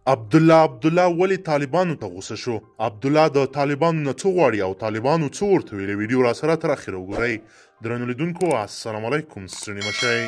عبدالله ولې طالبانو ته غوسه شو؟ عبدالله د طالبانو نه څه غواړي او طالبانو څه ورته ویلي؟ ویډیو راسره تر اخره وګورئ. درنو لیدونکو السلام علیکم، ستړي مه شئ.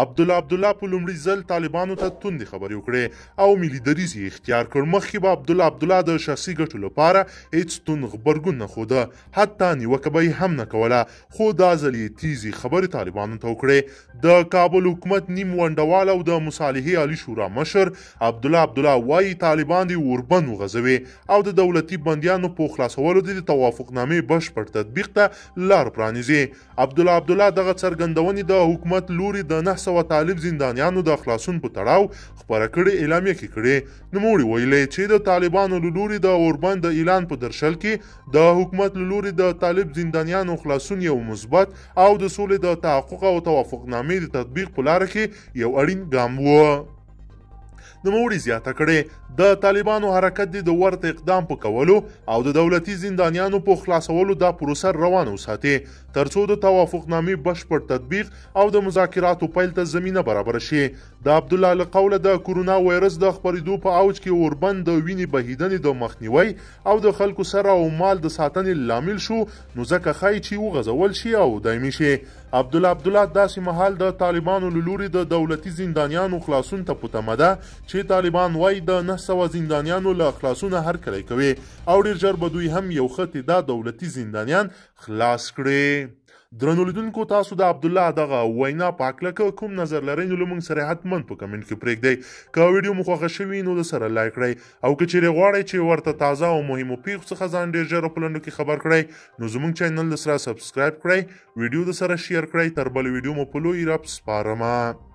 عبدالله په لومړي ځل طالبانو ته توندې خبرې وکړې او ملي دریځ یې اختیار کړ. مخکې به عبدالله د شخصي ګټو لپاره هیڅ توند غبرګون نه ښوده، حتی نیوکه به یې هم نه کوله، خو دا ځل یې تیزې خبرې طالبانو ته وکړې. د کابل حکومت نیم ونډوال او د مصالحې عالي شورا مشر عبدالله وایي طالبان دې اوربند وغځوي او د دولتي بندیانو په خلاصولو د توافقنامې بشپړ تطبیق ته لار پرانیزي. عبدالله دغه څرګندونې د حکومت لوري د 900 طالب زندانیانو د خلاصون په تړاو خپره کړې اعلامیه کې کړې. نوموړي ویلي چې د طالبانو له لوري د اوربند د اعلان په درشل کې د حکومت له لوري د طالب زندانیانو خلاصون یو مثبت او د سولې د تحقق او توافقنامې د تطبیق په لاره کې یو اړین ګام و. نوموړي زیاته کړې د طالبانو حرکت د ورته اقدام په کولو او د دولتي زندانیانو په خلاصولو دا پروسه روانه وساتي ترڅو د توافقنامې بشپړ تطبیق او د مذاکراتو پیل ته زمینه برابر شي. د عبدالله له قوله د کورونا وایرس د خپرېدو په اوج کې اوربند د وینې بهیدنې د مخنیوي او د خلکو سره او مال د ساتنې لامل شو، نو ځکه ښایي چې وغځول شي او دایمي شي. عبدالله داسې مهال د طالبانو له لوري د دولتي زندانیانو خلاصون ته په تمه ده چې طالبان وایي د 900 زندانیانو له خلاصونه هرکلی کوي او ډیر ژر به دوی هم یو ښه تعداد دولتي زندانیان خلاص کړي. درنو لیدونکو، تاسو د عبدالله دغه وینا په هکله کوم نظر لرئ نو له موږ سره حتما په کمنټ کې پرېږدئ. که ویډیو مو خوښه شوي نو د سره لایک کړئ او که چیرې غواړئ چې ورته تازه او مهمو پیښو څخه ځان ډېر ژر په لنډو کې خبر کړئ نو زموږ چینل د سره سبسکرایب کړئ، ویډیو د سره شیر کړئ. تر بل ویډیو مو په لوی رب سپارمه.